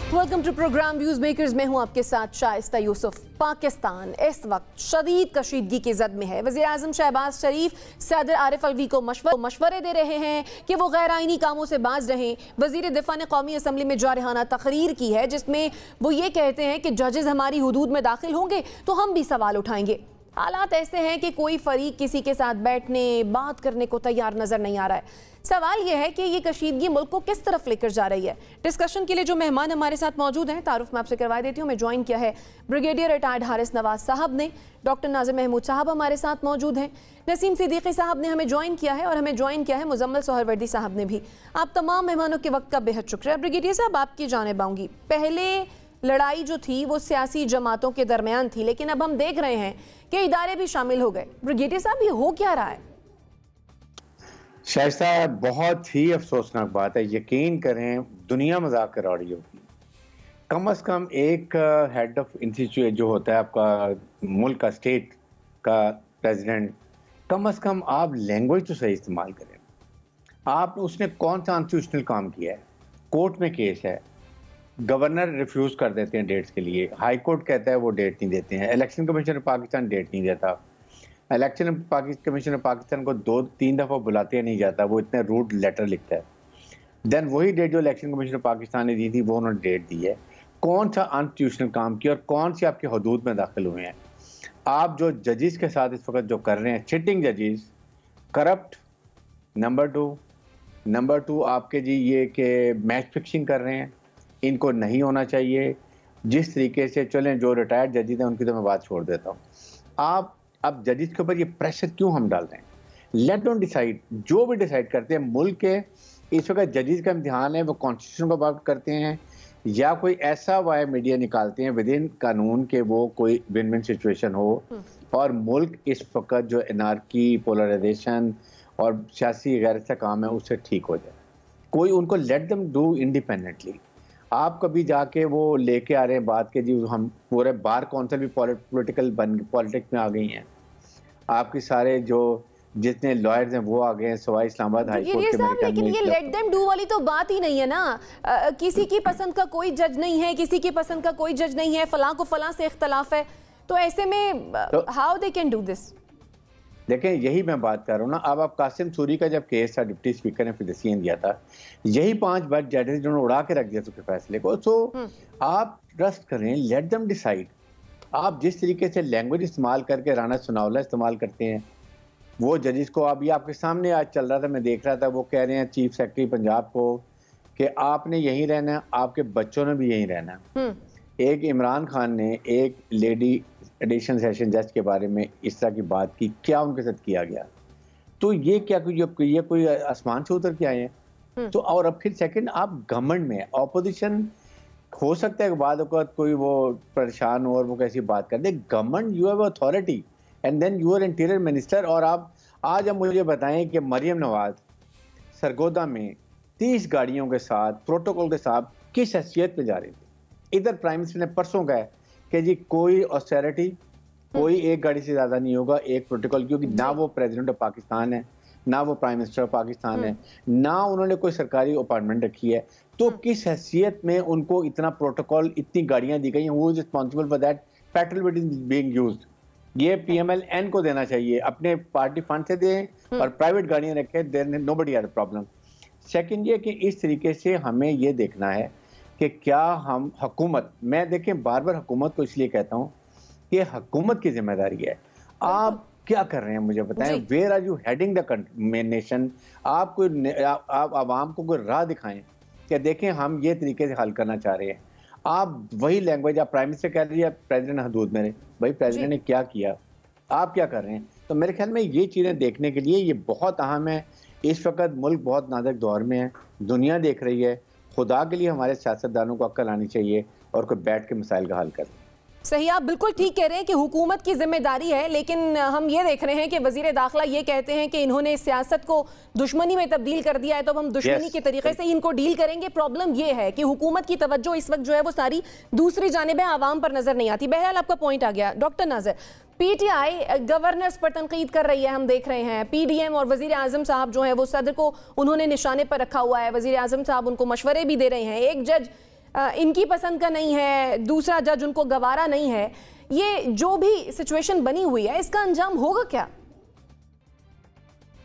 Welcome to program views makers. मैं हूं आपके साथ शाइस्ता यूसुफ। पाकिस्तान इस वक्त शदीद कशीदगी की जद में है। वज़ीर आज़म शहबाज शरीफ सदर आरिफ अलवी को मशवरे दे रहे हैं कि वो गैर आइनी कामों से बाज रहें। वज़ीर दिफा ने कौमी असम्बली में जारहाना तकरीर की है जिसमें वो ये कहते हैं कि जजेस हमारी हुदूद में दाखिल होंगे तो हम भी सवाल उठाएंगे। हालात ऐसे हैं कि कोई फरीक किसी के साथ बैठने बात करने को तैयार नजर नहीं आ रहा है। सवाल यह है कि ये कशीदगी मुल्क को किस तरफ लेकर जा रही है। डिस्कशन के लिए जो मेहमान हमारे साथ मौजूद हैं, तारुफ मैं आपसे करवा देती हूँ। मैं ज्वाइन किया है ब्रिगेडियर रिटायर्ड हारिस नवाज साहब ने, डॉक्टर नाज़िर महमूद साहब हमारे साथ मौजूद हैं, नसीम सिद्दीकी साहब ने हमें ज्वाइन किया है और हमें ज्वाइन किया है मुजम्मल सोहरवर्दी साहब ने भी। आप तमाम मेहमानों के वक्त का बेहद शुक्रिया। ब्रिगेडियर साहब, आपकी जानिब आऊँगी। पहले लड़ाई जो थी वो सियासी जमातों के दरमियान थी, लेकिन अब हम देख रहे हैं कि इदारे भी शामिल हो गए। ब्रिगेडियर साहब, ये हो क्या रहा है? शाइस्ता, बहुत ही अफसोसनाक बात है। यकीन करें, दुनिया मजाक करा रही होगी। कम से कम एक हेड ऑफ इंस्टीट्यूट जो होता है आपका मुल्क का, स्टेट का प्रेसिडेंट, कम से कम आप लैंग्वेज तो सही इस्तेमाल करें। आप उसने कौन सा कॉन्स्टिट्यूशनल काम किया है? कोर्ट में केस है, गवर्नर रिफ्यूज कर देते हैं डेट्स के लिए, हाई कोर्ट कहता है वो डेट नहीं देते हैं, इलेक्शन कमीशन पाकिस्तान डेट नहीं देता, इलेक्शन कमीशन पाकिस्तान को 2-3 दफ़ा बुलाते नहीं जाता, वो इतने रूड लेटर लिखता है। देन वही डेट जो इलेक्शन कमीशन पाकिस्तान ने दी थी वो उन्होंने डेट दी है। कौन सा अनकॉन्स्टिट्यूशनल काम किया और कौन सी आपकी हदूद में दाखिल हुए हैं? आप जो जजेस के साथ इस वक्त जो कर रहे हैं, सिटिंग जजेस करप्ट, नंबर टू आपके जी ये कि मैच फिक्सिंग कर रहे हैं, इनको नहीं होना चाहिए। जिस तरीके से चलें, जो रिटायर्ड जजेस हैं उनकी तो मैं बात छोड़ देता हूँ। आप अब जजेस के ऊपर ये प्रेशर क्यों हम डाल रहे हैं? लेट डोंट डिसाइड, जो भी डिसाइड करते हैं मुल्क के इस वक्त जजेस का इम्तिहान है, वो कॉन्स्टिट्यूशन को बात करते हैं या कोई ऐसा वाया मीडिया निकालते हैं विद इन कानून के वो कोई विन विन सिचुएशन हो और मुल्क इस वक्त जो एनार्की, पोलराइजेशन और सियासी गैर से काम है उससे ठीक हो जाए। कोई उनको लेट देम डू इंडिपेंडेंटली। आप कभी जाके वो लेके आ रहे हैं बात के जी हम पूरे बार कौंसिल भी पॉलिटिक्स में आ गई हैं। आपके सारे जो जितने लॉयर्स हैं वो आ गए हैं, सवाई इस्लामाबाद हाई कोर्ट के। लेकिन ये लेट देम डू वाली तो बात ही नहीं है ना। किसी की पसंद का कोई जज नहीं है, किसी की पसंद का कोई जज नहीं है, फलां को फलां से इख्तलाफ है, तो ऐसे में how they can do this? देखें, यही मैं बात कर रहा हूँ ना। अब आप कासिम सूरी का जब केस था, डिप्टी स्पीकर ने फिदसियन दिया था, यही 5 बार जजेस जिन्होंने उड़ा के रख दिया उसके फैसले को। तो आप ट्रस्ट करें, लेट देम डिसाइड। आप जिस तरीके से लैंग्वेज इस्तेमाल करके राना सुनावला इस्तेमाल करते हैं वो जजेस को, अब ये आपके सामने आज चल रहा था, मैं देख रहा था, वो कह रहे हैं चीफ सेक्रेटरी पंजाब को कि आपने यहीं रहना है, आपके बच्चों ने भी यहीं रहना है। एक इमरान खान ने एक लेडी एडिशनल सेशन जज के बारे में इस तरह की बात की, क्या उनके साथ किया गया? तो ये क्या ये कोई आसमान से उतर के आए हैं? तो और अब फिर सेकंड, आप गवर्नमेंट में ऑपोजिशन हो सकता है बाद वक्त कोई वो परेशान हो और वो कैसी बात कर दे। Government, you have authority and then you are interior minister. और आप आज अब मुझे बताएं कि मरियम नवाज सरगोदा में 30 गाड़ियों के साथ प्रोटोकॉल के साथ किस हैसियत पे जा रही थी? इधर प्राइम मिनिस्टर ने परसों कहा कि जी कोई ऑस्टेरिटी, कोई एक गाड़ी से ज्यादा नहीं होगा, एक प्रोटोकॉल, क्योंकि ना वो प्रेसिडेंट ऑफ पाकिस्तान है, ना वो प्राइम मिनिस्टर ऑफ पाकिस्तान है, ना उन्होंने कोई सरकारी अपॉइंटमेंट रखी है। तो किस हैसियत में उनको इतना प्रोटोकॉल, इतनी गाड़ियां दी गई? Who is responsible for that? Petrol is being used. ये PMLN को देना चाहिए, अपने पार्टी फंड से दें और प्राइवेट गाड़ियां रखें, then nobody has a problem. Second ये कि इस तरीके से हमें ये देखना है कि क्या हम हुकूमत, मैं देखें बार बार हुकूमत को इसलिए कहता हूँ कि हुकूमत की जिम्मेदारी है। आप क्या कर रहे हैं मुझे बताएं? Where are you heading the nation? आप आवाम को कोई राह दिखाएं कि देखें हम ये तरीके से हल करना चाह रहे हैं। आप वही लैंग्वेज, आप प्राइम मिनिस्टर कह रही है प्रेसिडेंट हदूद में, भाई प्रेसिडेंट ने क्या किया, आप क्या कर रहे हैं? तो मेरे ख्याल में ये चीज़ें देखने के लिए ये बहुत अहम है। इस वक्त मुल्क बहुत नाजुक दौर में है, दुनिया देख रही है। खुदा के लिए हमारे सियासतदानों को अक्ल आनी चाहिए और कोई बैठ के मसाइल का हल करें। सही, आप बिल्कुल ठीक कह रहे हैं कि हुकूमत की जिम्मेदारी है, लेकिन हम ये देख रहे हैं कि वजीर दाखिला ये कहते हैं कि इन्होंने सियासत को दुश्मनी में तब्दील कर दिया है, तो हम दुश्मनी के तरीके से इनको डील करेंगे। प्रॉब्लम ये है कि हुकूमत की तवज्जो इस वक्त जो है वो सारी दूसरी जानिब है, आवाम पर नजर नहीं आती। बहरहाल आपका पॉइंट आ गया। डॉक्टर नाज़िर, PTI गवर्नर्स पर तनकीद कर रही है, हम देख रहे हैं। PDM और वजीर आजम साहब जो है वो सदर को उन्होंने निशाने पर रखा हुआ है, वजीर आजम साहब उनको मशवरे भी दे रहे हैं। एक जज इनकी पसंद का नहीं है, दूसरा जज उनको गवारा नहीं है, ये जो भी सिचुएशन बनी हुई है इसका अंजाम होगा क्या?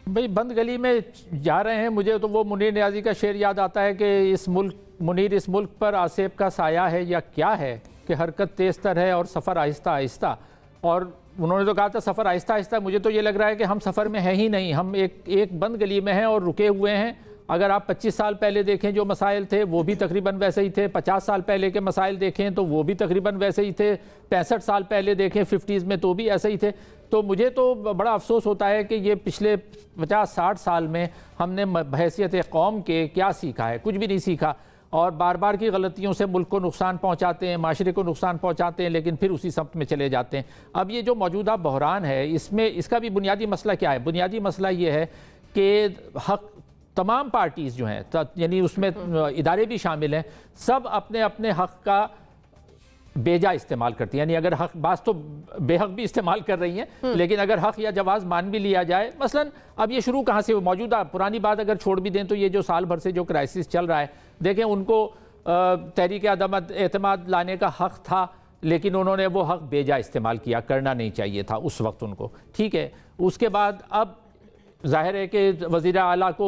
भाई बंद गली में जा रहे हैं। मुझे तो वो मुनीर नियाजी का शेर याद आता है कि मुनीर इस मुल्क पर आसेब का साया है या क्या है कि हरकत तेज तर है और सफ़र आहिस्ता आहिस्ता। और उन्होंने तो कहा था सफ़र आहिस्ता आहिस्ता, मुझे तो ये लग रहा है कि हम सफ़र में हैं ही नहीं, हम एक बंद गली में हैं और रुके हुए हैं। अगर आप 25 साल पहले देखें जो मसाइल थे वो भी तकरीबन वैसे ही थे, 50 साल पहले के मसाइल देखें तो वो भी तकरीबन वैसे ही थे, 65 साल पहले देखें 50s में तो भी ऐसे ही थे। तो मुझे तो बड़ा अफसोस होता है कि ये पिछले 50-60 साल में हमने बहैसियत कौम के क्या सीखा है, कुछ भी नहीं सीखा। और बार बार की गलतियों से मुल्क को नुकसान पहुंचाते हैं, माशरे को नुकसान पहुंचाते हैं, लेकिन फिर उसी सब्त में चले जाते हैं। अब ये जो मौजूदा बहरान है इसमें इसका भी बुनियादी मसला क्या है? बुनियादी मसला ये है कि हक तमाम पार्टीज़ जो हैं, यानी उसमें इदारे भी शामिल हैं, सब अपने अपने हक का बेजा इस्तेमाल करती हैं। यानी अगर हक, बास तो बेहक भी इस्तेमाल कर रही हैं, लेकिन अगर हक या जवाज़ मान भी लिया जाए, मसलन अब ये शुरू कहाँ से, मौजूदा पुरानी बात अगर छोड़ भी दें तो ये जो साल भर से जो क्राइसिस चल रहा है, देखें उनको तहरीक अदम एतमाद लाने का हक था, लेकिन उन्होंने वो हक बेजा इस्तेमाल किया, करना नहीं चाहिए था उस वक्त उनको, ठीक है। उसके बाद अब जाहिर है कि वज़ीर आला को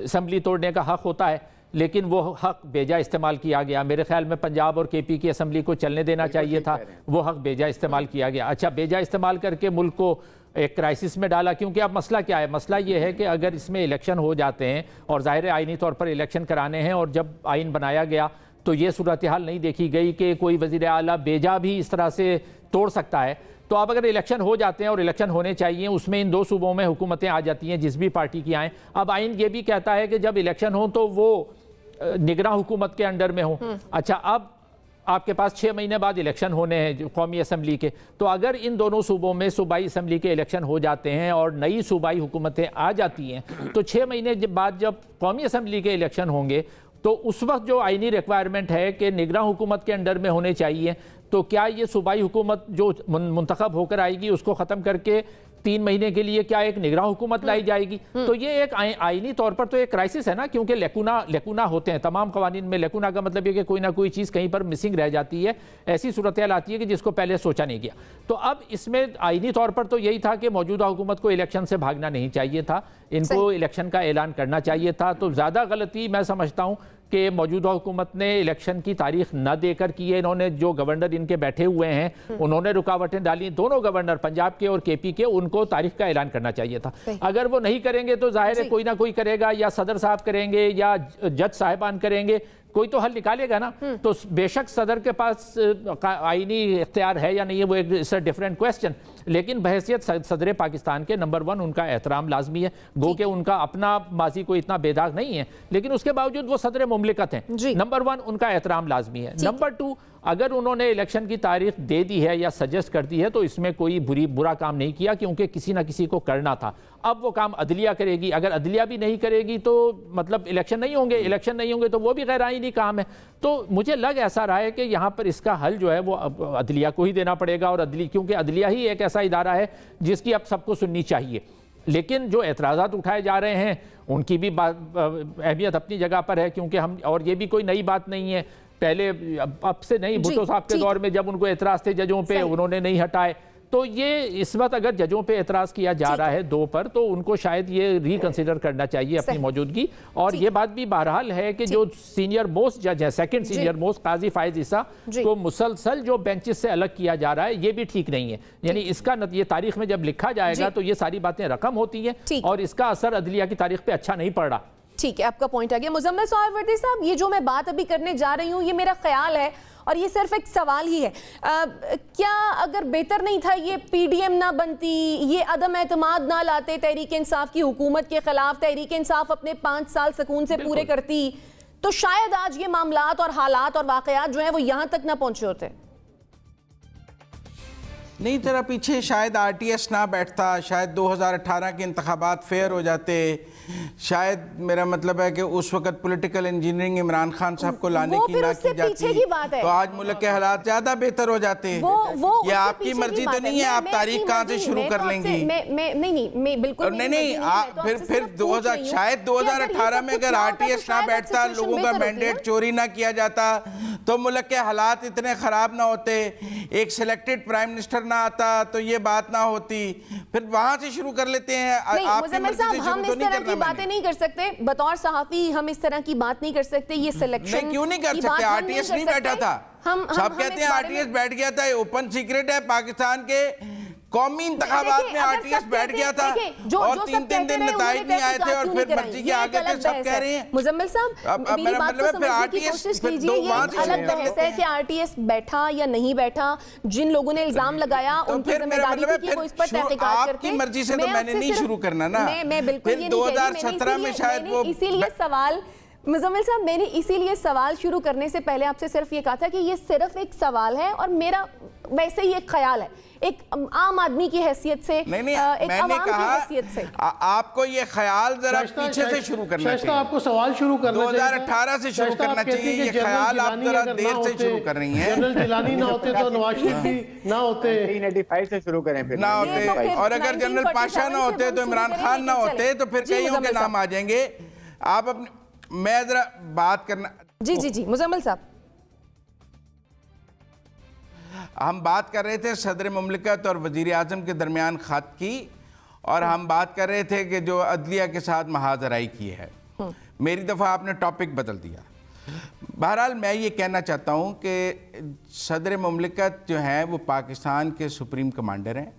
असम्बली तोड़ने का हक होता है, लेकिन वो हक बेजा इस्तेमाल किया गया। मेरे ख्याल में पंजाब और KP की असम्बली को चलने देना चाहिए था, वो हक बेजा इस्तेमाल किया गया। अच्छा, बेजा इस्तेमाल करके मुल्क को एक क्राइसिस में डाला, क्योंकि अब मसला क्या है? मसला ये है कि अगर इसमें इलेक्शन हो जाते हैं और ज़ाहिर आइनी तौर पर इलेक्शन कराने हैं, और जब आइन बनाया गया तो ये सूरत हाल नहीं देखी गई कि कोई वज़ीर आला बेजा भी इस तरह से तोड़ सकता है। तो अब अगर इलेक्शन हो जाते हैं और इलेक्शन होने चाहिए, उसमें इन दो सूबों में हुकूमतें आ जाती हैं जिस भी पार्टी की आएँ। अब आइन ये भी कहता है कि जब इलेक्शन हो तो वो निगरान हुकूमत के अंडर में हो। अच्छा, अब आपके पास 6 महीने बाद इलेक्शन होने हैं कौमी असम्बली के, तो अगर इन दोनों सूबों में सूबाई असम्बली के इलेक्शन हो जाते हैं और नई सूबाई हुकूमतें आ जाती हैं, तो 6 महीने बाद जब कौमी असम्बली के इलेक्शन होंगे तो उस वक्त जो आइनी रिक्वायरमेंट है कि निगरान हुकूमत के अंडर में होने चाहिए, तो क्या ये सूबाई हुकूमत जो मुंतखब होकर आएगी उसको ख़त्म करके 3 महीने के लिए क्या एक निगरान हुकूमत लाई जाएगी? तो ये एक आईनी तौर पर तो एक क्राइसिस है ना, क्योंकि लेकुना होते हैं तमाम कवानीन में। लेकुना का मतलब ये कि कोई ना कोई चीज़ कहीं पर मिसिंग रह जाती है, ऐसी सूरत हाल आती है कि जिसको पहले सोचा नहीं गया। तो अब इसमें आईनी तौर पर तो यही था कि मौजूदा हुकूमत को इलेक्शन से भागना नहीं चाहिए था, इनको इलेक्शन का ऐलान करना चाहिए था। तो ज़्यादा गलती मैं समझता हूँ कि मौजूदा हुकूमत ने इलेक्शन की तारीख न देकर की है। इन्होंने जो गवर्नर इनके बैठे हुए हैं उन्होंने रुकावटें डाली, दोनों गवर्नर पंजाब के और KP के, उनको तारीख का ऐलान करना चाहिए था। अगर वो नहीं करेंगे तो जाहिर है कोई ना कोई करेगा, या सदर साहब करेंगे या जज साहिबान करेंगे, कोई तो हल निकालेगा ना। तो बेशक सदर के पास आईनी इख्तियार है या नहीं है, वो एक डिफरेंट क्वेश्चन, लेकिन बहैसियत सदर पाकिस्तान के नंबर 1 उनका एहतराम लाजमी है। गो के उनका अपना माजी कोई इतना बेदाग नहीं है, लेकिन उसके बावजूद वो सदर मुमलिकत हैं। नंबर 1 उनका एहतराम लाजमी है। नंबर 2, अगर उन्होंने इलेक्शन की तारीख दे दी है या सजेस्ट कर दी है तो इसमें कोई बुरा काम नहीं किया, क्योंकि किसी ना किसी को करना था। अब वो काम अदलिया करेगी, अगर अदलिया भी नहीं करेगी तो मतलब इलेक्शन नहीं होंगे, इलेक्शन नहीं होंगे तो वो भी गैर आईनी काम है। तो मुझे लग ऐसा रहा है कि यहाँ पर इसका हल जो है वो अदलिया को ही देना पड़ेगा, और क्योंकि अदलिया ही एक ऐसा इदारा है जिसकी अब सबको सुननी चाहिए। लेकिन जो एतराज़ात उठाए जा रहे हैं उनकी भी अहमियत अपनी जगह पर है, क्योंकि हम, और ये भी कोई नई बात नहीं है, पहले अब से नहीं, भुट्टो साहब के दौर में जब उनको एतराज़ थे जजों पे, उन्होंने नहीं हटाए। तो ये इस वक्त अगर जजों पे एतराज़ किया जा रहा है 2 पर, तो उनको शायद ये रिकंसिडर करना चाहिए अपनी मौजूदगी। और ये बात भी बहरहाल है कि जो सीनियर मोस्ट जज है, सेकंड सीनियर मोस्ट काजी फायज ईसा को मुसलसल जो बेंचेस से अलग किया जा रहा है, ये भी ठीक नहीं है। यानी इसका ये तारीख में जब लिखा जाएगा तो ये सारी बातें रकम होती हैं और इसका असर अदलिया की तारीख पे अच्छा नहीं पड़ रहा। ठीक है, आपका पॉइंट आ गया। मुजम्मिल सोहरावर्दी साहब, ये जो मैं बात अभी करने जा रही हूँ, ये मेरा ख्याल है और ये सिर्फ एक सवाल ही है, क्या अगर बेहतर नहीं था ये PDM ना बनती, ये अदम एतमाद ना लाते तहरीक इंसाफ की हुकूमत के खिलाफ, तहरीक इंसाफ अपने 5 साल सुकून से पूरे करती, तो शायद आज ये मामलात और हालात और वाकयात जो हैं वो यहाँ तक ना पहुँचे होते? नहीं, तेरा पीछे शायद RTS ना बैठता, शायद 2018 के इंतखाबात फेयर हो जाते, शायद मेरा मतलब है कि उस वक्त पॉलिटिकल इंजीनियरिंग इमरान खान साहब को लाने की ना की जाती, तो आज मुल्क के हालात ज्यादा बेहतर हो जाते। ये आपकी मर्जी तो नहीं है, आप तारीख कहाँ से शुरू कर लेंगी? नहीं, बिल्कुल नहीं, फिर 2000 शायद 2018 में अगर RTS ना बैठता, लोगों का मैंडेट चोरी ना किया जाता, तो मुल्क के हालात इतने ख़राब ना होते, एक सिलेक्टेड प्राइम मिनिस्टर ना आता तो ये बात ना होती। फिर वहाँ से शुरू कर लेते हैं। मुज़म्मिल साहब, हम इस तरह की बातें नहीं कर सकते, बतौर सहाफ़ी हम इस तरह की बात नहीं कर सकते। ये सिलेक्शन क्यों नहीं कर सकते? आरटीएस नहीं बैठा था, सब कहते हैं आरटीएस बैठ गया था, ओपन सीक्रेट है। पाकिस्तान के कौमी इंतखाबात में आरटीएस बैठ गया था और 3-3 दिन नताइज नहीं आए थे और फिर मर्जी के आगे थे, सब कह रहे हैं। मुज़म्मिल साहब, मेरी बात को समझने की कोशिश कीजिए। ये अलग बहस है कि आरटीएस बैठा या नहीं बैठा, जिन लोगों ने इल्जाम लगाया उनकी जिम्मेदारी थी कि वो इस पर तहकीकात करते। आपकी मर्जी से तो मैंने नहीं शुरू करना ना। मैं बिल्कुल ये नहीं कह रही, 2017 में शायद वो, इसीलिए सवाल मुज़म्मिल साहब, मैंने इसीलिए सवाल शुरू करने से पहले आपसे सिर्फ ये कहा था कि ये सिर्फ एक सवाल है और मेरा वैसे ही एक ख्याल है, एक आम आदमी की हैसियत से, नहीं, एक मैंने कहा हैसियत से आपको ये ख्याल जरा पीछे से शुरू करना चाहिए। आपको सवाल शुरू करना 2018 से शुरू करना चाहिए। ये ख्याल आप जरा देर से शुरू कर रही हैं। जनरल जिलानी ना होते तो नवाज शरीफ भी ना होते, 1985 से शुरू करें फिर ना होते, और अगर जनरल पाशा ना होते तो इमरान खान ना होते तो फिर कईयों के नाम आ जाएंगे। आप अपने, मैं जरा बात करना, जी मुज़म्मिल साहब, हम बात कर रहे थे सदर मुमलिकत और वज़ीर आज़म के दरमियान ख़त की, और हम बात कर रहे थे कि जो अदलिया के साथ महाजराई की है। मेरी दफ़ा आपने टॉपिक बदल दिया। बहरहाल मैं ये कहना चाहता हूँ कि सदर मुमलिकत जो हैं वो पाकिस्तान के सुप्रीम कमांडर हैं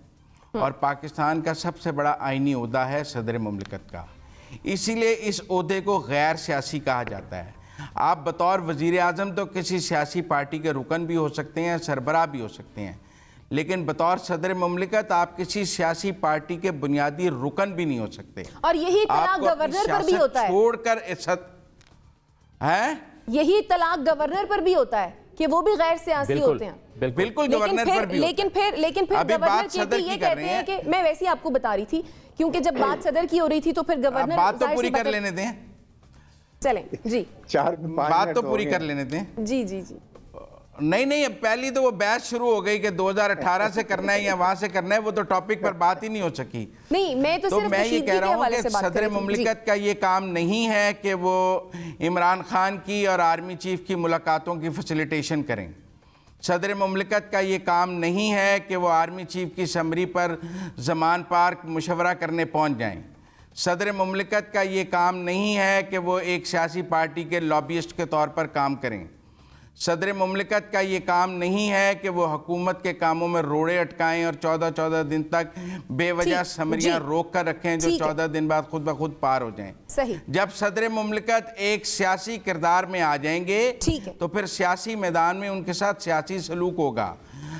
और पाकिस्तान का सबसे बड़ा आइनी ओहदा है सदर मुमलिकत का, इसीलिए इस ओहदे को गैर सियासी कहा जाता है। आप बतौर वज़ीर आज़म तो किसी सियासी पार्टी के रुकन भी हो सकते हैं, सरबराह भी हो सकते हैं, लेकिन बतौर सदर मुमलिकत आप किसी सियासी पार्टी के बुनियादी रुकन भी नहीं हो सकते। और यही तलाक गवर्नर पर भी होता है, छोड़कर इज्जत है, यही तलाक गवर्नर पर भी होता है कि वो भी गैर सियासी होते हैं। बिल्कुल गवर्नर पर भी, लेकिन फिर गवर्नर ये कहते हैं कि मैं वैसे ही आपको बता रही थी, क्योंकि जब बात सदर की हो रही थी तो फिर गवर्नर, बात तो पूरी कर लेने दें, चलें जी, बात तो पूरी कर लेने दें। जी नहीं, पहली तो वो बहस शुरू हो गई कि 2018 से करना है या वहां से करना है, वो तो टॉपिक पर बात ही नहीं हो सकी। नहीं, मैं तो मैं ये कह रहा हूँ कि सदर मुमलिकत का ये काम नहीं है कि वो इमरान खान की और आर्मी चीफ की मुलाकातों की फैसिलिटेशन करें। सदर मुमलिकत का ये काम नहीं है कि वो आर्मी चीफ की समरी पर ज़मान पार्क मुशवरा करने पहुँच जाएँ। सदर मुमलिकत का ये काम नहीं है कि वो एक सियासी पार्टी के लॉबिस्ट के तौर पर काम करें। सदर मुमलिकत का ये काम नहीं है कि वो हुकूमत के कामों में रोड़े अटकाएं और 14-14 दिन तक बेवजह समरियां रोक कर रखें जो 14 दिन बाद खुद ब खुद पार हो जाएं। सही। जब सदर मुमलिकत एक सियासी किरदार में आ जाएंगे तो फिर सियासी मैदान में उनके साथ सियासी सलूक होगा।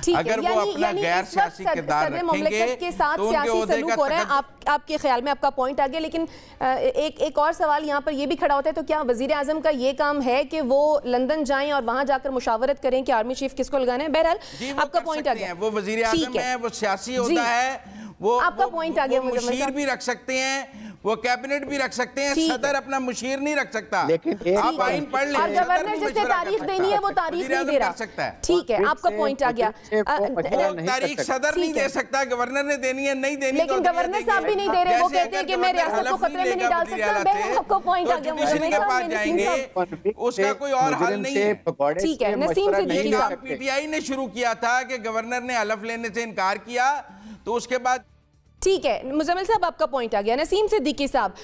अगर वो अपना गैर सियासी किरदार रखेंगे के साथ तो सियासी सलूक हो रहा है। आपके ख्याल में आपका पॉइंट आ गया, लेकिन एक और सवाल यहाँ पर ये भी खड़ा होता है, तो क्या वजीर आजम का ये काम है कि वो लंदन जाएं और वहां जाकर मुशावरत करें कि आर्मी चीफ किसको लगाना है? बहरहाल आपका पॉइंट आ गया, वो वजीर आजम है, वो सियासी होता है, वो आपका पॉइंट आ गया, मुशीर भी रख सकते हैं, वो कैबिनेट भी रख सकते हैं, सदर अपना मुशीर नहीं रख सकता। लेकिन आप आइन पढ़ लें, और गवर्नर जिसने तारीख देनी है वो तारीख नहीं दे रहा। ठीक है, आपका पॉइंट आ गया। तारीख सदर नहीं दे सकता, गवर्नर ने देनी है, नहीं देनी, लेकिन गवर्नर साहब भी नहीं दे रहे, वो कहते हैं कि मैं रियासत को खतरे में नहीं डाल सकता। आपको पॉइंट आ गया, उसका कोई और हल नहीं है। ठीक है, नसीम सिद्दीकी साहब, पीटीआई ने शुरू किया था कि गवर्नर ने हलफ लेने से इनकार किया, तो उसके बाद ठीक है। मुज़म्मिल साहब आपका पॉइंट आ गया। नसीम सिद्दीकी साहब,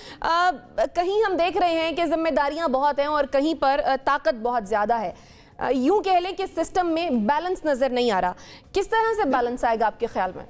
कहीं हम देख रहे हैं कि जिम्मेदारियां बहुत हैं और कहीं पर ताकत बहुत ज़्यादा है। यूं कह लें कि सिस्टम में बैलेंस नज़र नहीं आ रहा। किस तरह से बैलेंस आएगा आपके ख्याल में?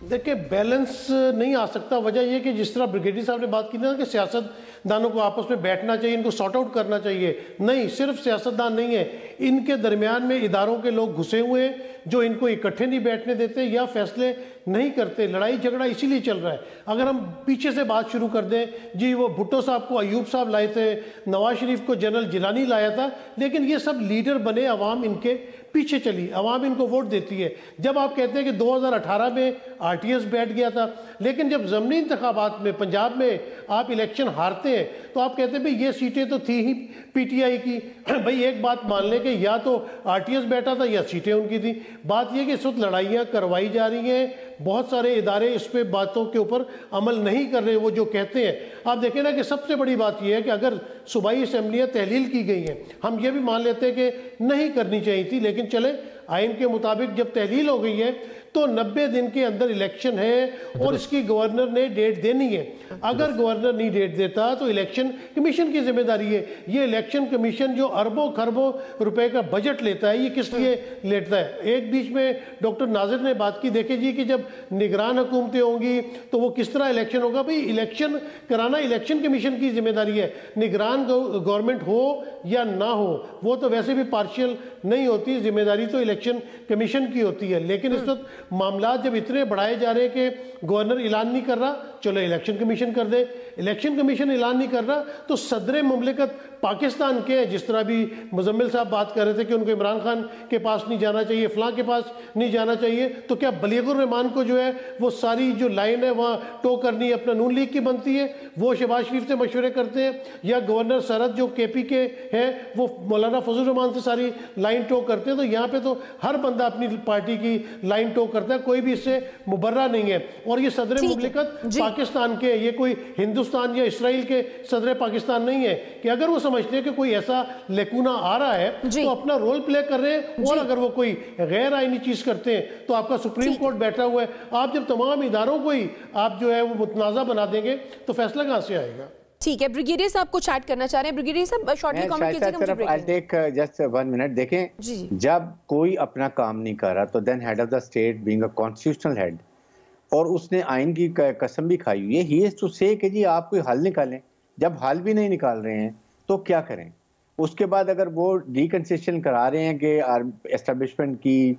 देखिए, बैलेंस नहीं आ सकता। वजह यह कि जिस तरह ब्रिगेडियर साहब ने बात की ना कि सियासतदानों को आपस में बैठना चाहिए, इनको सॉर्ट आउट करना चाहिए, नहीं, सिर्फ सियासतदान नहीं है, इनके दरमियान में इदारों के लोग घुसे हुए हैं जो इनको इकट्ठे नहीं बैठने देते या फैसले नहीं करते। लड़ाई झगड़ा इसीलिए चल रहा है। अगर हम पीछे से बात शुरू कर दें, जी वो भुट्टो साहब को अयूब साहब लाए थे, नवाज शरीफ को जनरल जिलानी लाया था, लेकिन ये सब लीडर बने, अवाम इनके पीछे चली, अवाम इनको वोट देती है। जब आप कहते हैं कि 2018 में आरटीएस बैठ गया था, लेकिन जब ज़मनी इंतखाबात में पंजाब में आप इलेक्शन हारते हैं तो आप कहते हैं भाई ये सीटें तो थी ही पीटीआई की। भाई एक बात मान लें कि देखें या तो आरटीएस बैठा था या सीटें उनकी थी। बात यह कि इस वक्त लड़ाइयाँ करवाई जा रही हैं, बहुत सारे इदारे इस पे बातों के ऊपर अमल नहीं कर रहे, वो जो कहते हैं। आप देखें ना कि सबसे बड़ी बात यह है कि अगर सूबाई असम्बलियाँ तहलील की गई हैं, हम ये भी मान लेते हैं कि नहीं करनी चाहिए थी, लेकिन चले आइन के मुताबिक जब तहलील हो गई है तो 90 दिन के अंदर इलेक्शन है और इसकी गवर्नर ने डेट देनी है। अगर गवर्नर नहीं डेट देता तो इलेक्शन कमीशन की जिम्मेदारी है। ये इलेक्शन कमीशन जो अरबों खरबों रुपए का बजट लेता है, ये किस लिए लेता है? एक बीच में डॉक्टर नाजिर ने बात की, देखे जी कि जब निगरान हुकूमतें होंगी तो वो किस तरह इलेक्शन होगा। भाई इलेक्शन कराना इलेक्शन कमीशन की जिम्मेदारी है, निगरान गवर्नमेंट हो या ना हो वो तो वैसे भी पार्शियल नहीं होती, जिम्मेदारी तो इलेक्शन कमीशन की होती है। लेकिन इस वक्त मामला जब इतने बढ़ाए जा रहे हैं कि गवर्नर ऐलान नहीं कर रहा, चलो इलेक्शन कमीशन कर दे। इलेक्शन कमीशन ऐलान नहीं कर रहा तो सदर मुमलिकत पाकिस्तान के हैं, जिस तरह भी मुजम्मिल साहब बात कर रहे थे कि उनको इमरान खान के पास नहीं जाना चाहिए, फलां के पास नहीं जाना चाहिए, तो क्या बलीगुर रहमान को जो है वो सारी जो लाइन है वहाँ टो करनी अपना नून लीग की बनती है? वो शहबाज शरीफ से मशवरे करते हैं, या गवर्नर सरहद जो KP के हैं वो मौलाना फजल रहमान से सारी लाइन टो करते हैं? तो यहाँ पे तो हर बंदा अपनी पार्टी की लाइन टो करता है, कोई भी इससे मुबर्रा नहीं है। और ये सदर मुमलिकत पाकिस्तान के, ये कोई हिंदुस्तान या इसराइल के सदर पाकिस्तान नहीं है कि अगर वो समझते हैं कि कोई ऐसा लेकुना आ रहा है तो अपना रोल प्ले कर रहे हैं, और अगर वो कोई गैर आईनी चीज करते हैं तो आपका सुप्रीम कोर्ट बैठा हुआ है। आप जब तमाम इदारों को ही आप जो है वो मुतनाज़ा बना देंगे तो फैसला कहाँ से आएगा? ठीक है, ब्रिगेडियर साहब कुछ ऐड करना चाह रहे हैं? ब्रिगेडियर साहब शॉर्टली कमेंट कीजिएगा। I take just 1 minute. देखें, जब कोई अपना काम नहीं कर रहा तो then head of the state being a constitutional head, और उसने आइन की कसम भी खाई हुई है, ही इज टू से कि जी आप कोई हल निकालें। जब हल भी नहीं निकाल रहे हैं तो क्या करें? उसके बाद अगर वो रिकंसिलिएशन करा रहे हैं कि एस्टेब्लिशमेंट की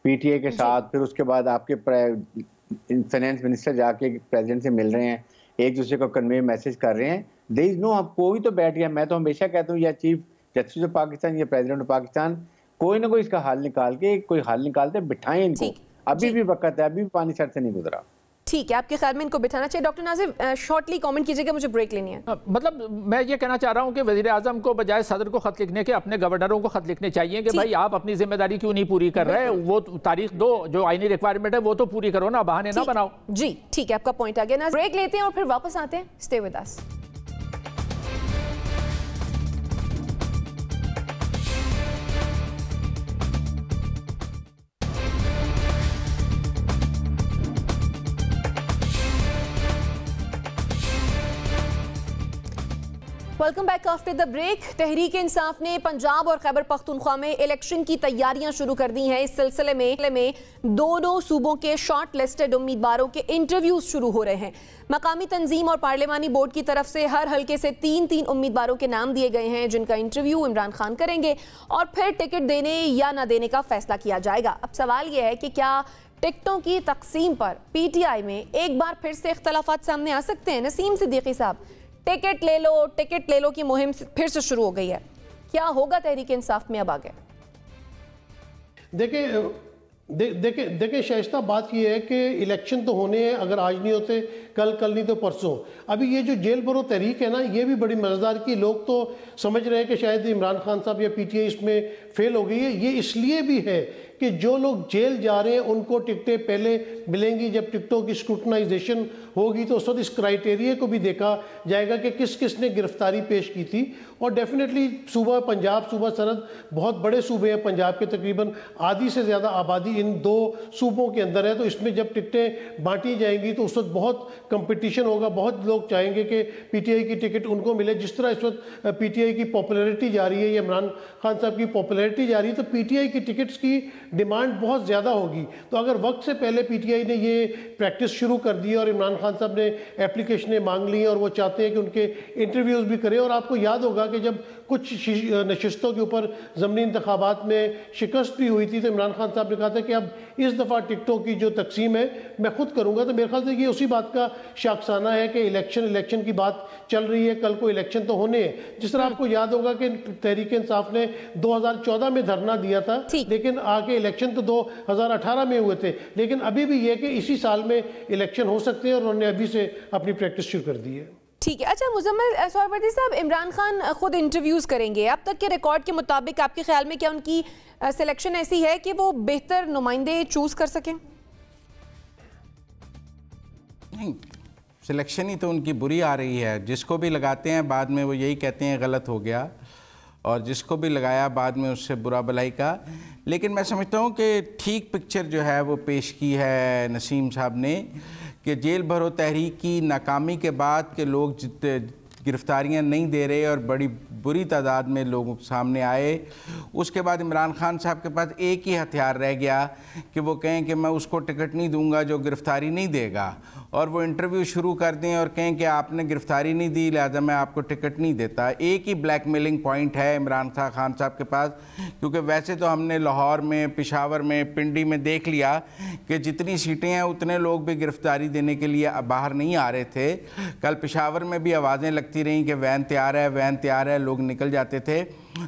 PTA के साथ, फिर उसके बाद आपके फाइनेंस मिनिस्टर जाके प्रेसिडेंट से मिल रहे हैं, एक दूसरे को कन्वे मैसेज कर रहे हैं, देयर इज नो, कोई तो बैठ गया। मैं तो हमेशा कहता हूँ या चीफ जस्टिस ऑफ पाकिस्तान या प्रेसिडेंट ऑफ पाकिस्तान कोई ना कोई इसका हल निकाल के, कोई हल निकालते बिठाएं इनको। अभी भी वक्त है, अभी भी पानी सर से नहीं गुजरा। ठीक है, आपके ख्याल में इनको बिठाना चाहिए? डॉक्टर नाजिर शॉर्टली कमेंट कीजिएगा, मुझे ब्रेक लेनी है। मतलब मैं ये कहना चाह रहा हूँ कि वज़ीर आज़म को बजाय सदर को खत लिखने के अपने गवर्नरों को खत लिखने चाहिए कि भाई आप अपनी जिम्मेदारी क्यों नहीं पूरी कर रहे? वो तारीख दो, जो आईनी रिक्वायरमेंट है वो तो पूरी करो ना, बहाने ना बनाओ। जी ठीक है, आपका पॉइंट आ गया ना। ब्रेक लेते हैं और फिर वापस आते हैं। Stay with us. Welcome back after the break. Tehreek Insaf ने पंजाब और खैबर पख्तूनख्वा में इलेक्शन की तैयारियां शुरू कर दी हैं। इस सिलसिले में दोनों सूबों के शॉर्ट लिस्टेड उम्मीदवारों के इंटरव्यूज शुरू हो रहे हैं। मकामी तंजीम और पार्लिमानी बोर्ड की तरफ से हर हल्के से 3-3 उम्मीदवारों के नाम दिए गए हैं, जिनका इंटरव्यू इमरान खान करेंगे और फिर टिकट देने या ना देने का फैसला किया जाएगा। अब सवाल यह है कि क्या टिकटों की तकसीम पर PTI में एक बार फिर से इख्तलाफात सामने आ सकते हैं? नसीम सिद्दीकी साहब, टिकट ले लो की मुहिम फिर से शुरू हो गई है, क्या होगा तहरीक इंसाफ में अब आगे? देखें शाइस्ता, बात यह है कि इलेक्शन तो होने हैं, अगर आज नहीं होते कल नहीं तो परसों। अभी ये जो जेल भरो तहरीक है ना, ये भी बड़ी मज़ेदार की, लोग तो समझ रहे हैं कि शायद इमरान खान साहब या PTI इसमें फेल हो गई है। ये इसलिए भी है कि जो लोग जेल जा रहे हैं उनको टिकटें पहले मिलेंगी। जब टिकटों की स्क्रूटनाइजेशन होगी तो उस वक्त इस क्राइटेरिया को भी देखा जाएगा कि किस किस ने गिरफ्तारी पेश की थी। और डेफिनेटली सूबा पंजाब, सूबा सरहद बहुत बड़े सूबे हैं, पंजाब के तकरीबन आधी से ज़्यादा आबादी इन 2 सूबों के अंदर है। तो इसमें जब टिकटें बांटी जाएंगी तो उस वक्त बहुत कंपटीशन होगा, बहुत लोग चाहेंगे कि PTI की टिकट उनको मिले। जिस तरह इस वक्त PTI की पॉपुलैरिटी जा रही है या इमरान खान साहब की पॉपुलैरिटी जा रही है, तो PTI की टिकट्स की डिमांड बहुत ज़्यादा होगी। तो अगर वक्त से पहले PTI ने ये प्रैक्टिस शुरू कर दी और इमरान खान साहब ने एप्लीकेशनें मांग ली और वो चाहते हैं कि उनके इंटरव्यूज़ भी करें। और आपको याद होगा कि जब कुछ नशिस्तों के ऊपर ज़मनी इंतखाबात में शिकस्त भी हुई थी तो इमरान खान साहब ने कहा था कि अब इस दफ़ा टिकटों की जो तकसीम है मैं खुद करूँगा। तो मेरे ख्याल से ये उसी बात का शाखसाना है कि इलेक्शन की बात चल रही है, कल को इलेक्शन तो होने हैं। जिस तरह आपको याद होगा कि तहरीक इंसाफ ने 2014 में धरना दिया था, लेकिन आके इलेक्शन तो 2018 में हुए थे। लेकिन अभी भी ये कि इसी साल में इलेक्शन हो सकते हैं और उन्होंने अभी से अपनी प्रैक्टिस शुरू कर दी है। ठीक है। अच्छा मुजम्मिल सोहरावर्दी साहब, इमरान खान खुद इंटरव्यूज़ करेंगे, अब तक के रिकॉर्ड के मुताबिक आपके ख्याल में क्या उनकी सिलेक्शन ऐसी है कि वो बेहतर नुमाइंदे चूज़ कर सकें? नहीं, सिलेक्शन ही तो उनकी बुरी आ रही है। जिसको भी लगाते हैं बाद में वो यही कहते हैं गलत हो गया, और जिसको भी लगाया बाद में उससे बुरा भलाई का। लेकिन मैं समझता हूँ कि ठीक पिक्चर जो है वो पेश की है नसीम साहब ने, कि जेल भरो तहरीक की नाकामी के बाद के लोग गिरफ्तारियां नहीं दे रहे और बड़ी बुरी तादाद में लोगों के सामने आए, उसके बाद इमरान खान साहब के पास एक ही हथियार रह गया कि वो कहें कि मैं उसको टिकट नहीं दूंगा जो गिरफ्तारी नहीं देगा, और वो इंटरव्यू शुरू कर दें और कहें कि आपने गिरफ्तारी नहीं दी लिहाजा मैं आपको टिकट नहीं देता। एक ही ब्लैकमेलिंग पॉइंट है इमरान खान साहब के पास, क्योंकि वैसे तो हमने लाहौर में, पेशावर में, पिंडी में देख लिया कि जितनी सीटें हैं उतने लोग भी गिरफ्तारी देने के लिए बाहर नहीं आ रहे थे। कल पेशावर में भी आवाज़ें लगती रहीं कि वैन तैयार है, वैन तैयार है, लोग निकल जाते थे।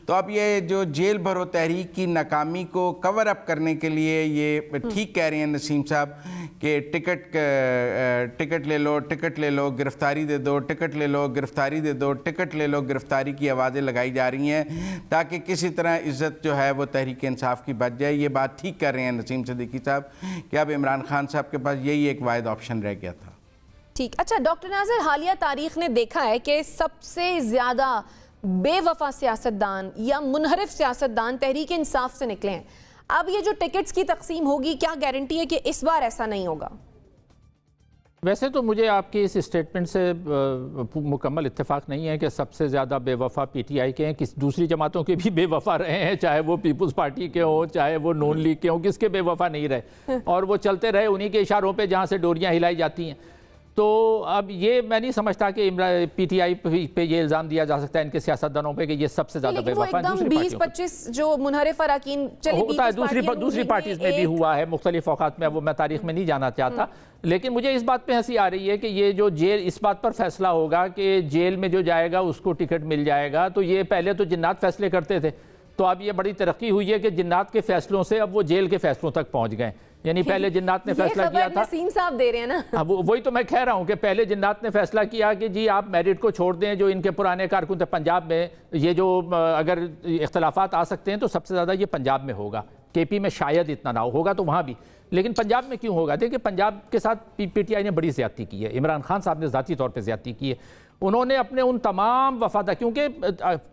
तो अब ये जो जेल भरो तहरीक की नाकामी को कवर अप करने के लिए ये ठीक कह रहे हैं नसीम साहब कि टिकट ले लो, टिकट ले लो, गिरफ्तारी दे दो, टिकट ले लो, गिरफ्तारी दे दो, टिकट ले लो, गिरफ्तारी की आवाज़ें लगाई जा रही हैं ताकि किसी तरह इज़्ज़त जो है वो तहरीक इंसाफ की बच जाए। ये बात ठीक कर रहे हैं नसीम सिद्दीकी साहब कि अब इमरान खान साहब के पास यही एक वाहिद ऑप्शन रह गया था। ठीक। अच्छा डॉक्टर नाज़िर, हालिया तारीख ने देखा है कि सबसे ज़्यादा बेवफा सियासतदान या मुनहरिफ सियासतदान तहरीक इंसाफ से निकले हैं। अब ये जो टिकट्स की तकसीम होगी, क्या गारंटी है कि इस बार ऐसा नहीं होगा? वैसे तो मुझे आपकी इस स्टेटमेंट से मुकम्मल इत्तेफाक नहीं है कि सबसे ज़्यादा बेवफा पीटीआई के हैं। किस दूसरी जमातों के भी बेवफा रहे हैं, चाहे वो पीपल्स पार्टी के हों, चाहे वो नून लीग के हों, किसके बेवफा नहीं रहे और वो चलते रहे उन्हीं के इशारों पे जहाँ से डोरियाँ हिलाई जाती हैं। तो अब ये मैं नहीं समझता कि पीटीआई पे ये इल्ज़ाम दिया जा सकता है इनके सियासतदानों पे कि ये सबसे ज़्यादा बेवफा है। 20-25 जो मुनहरिफ अरकान होता है दूसरी पार्टीज में भी हुआ है मुख्तलिफ औकात में, वो मैं तारीख में नहीं जाना चाहता। लेकिन मुझे इस बात पे हंसी आ रही है कि ये जो जेल, इस बात पर फैसला होगा कि जेल में जो जाएगा उसको टिकट मिल जाएगा। तो ये पहले तो जिन्नात फैसले करते थे, तो अब ये बड़ी तरक्की हुई है कि जिन्नात के फैसलों से अब वो जेल के फैसलों तक पहुंच गए। यानी पहले जिन्नात ने फैसला किया था, नसीम साहब दे रहे हैं ना, अब वही तो मैं कह रहा हूं कि पहले जिन्नात ने फैसला किया कि जी आप मेरिट को छोड़ दें। जो इनके पुराने कारकुन थे पंजाब में, ये जो अगर इख्तलाफात आ सकते हैं तो सबसे ज़्यादा ये पंजाब में होगा, केपी में शायद इतना ना होगा तो वहाँ भी, लेकिन पंजाब में क्यों होगा? देखिए पंजाब के साथ पीटीआई ने बड़ी ज़्यादती की है, इमरान खान साहब ने ज़ाती तौर पर ज़्यादती की है। उन्होंने अपने उन तमाम वफादार, क्योंकि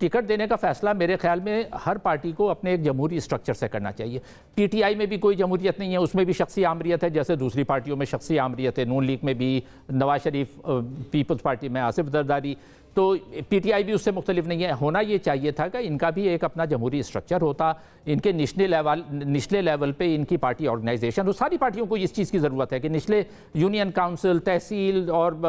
टिकट देने का फैसला मेरे ख्याल में हर पार्टी को अपने एक जमहूरी स्ट्रक्चर से करना चाहिए। पीटीआई में भी कोई जमहूरियत नहीं है, उसमें भी शख्सी आमरीत है जैसे दूसरी पार्टियों में शख्सी आमरीत है। नून लीग में भी नवाज शरीफ, पीपल्स पार्टी में आसिफ जरदारी, तो पीटीआई भी उससे मुख्तलिफ नहीं है। होना ये चाहिए था कि इनका भी एक अपना जमहूरी स्ट्रक्चर होता, इनके निचले लेवल पे इनकी पार्टी ऑर्गेनाइजेशन हो। सारी पार्टियों को इस चीज़ की ज़रूरत है कि निचले यूनियन काउंसिल, तहसील और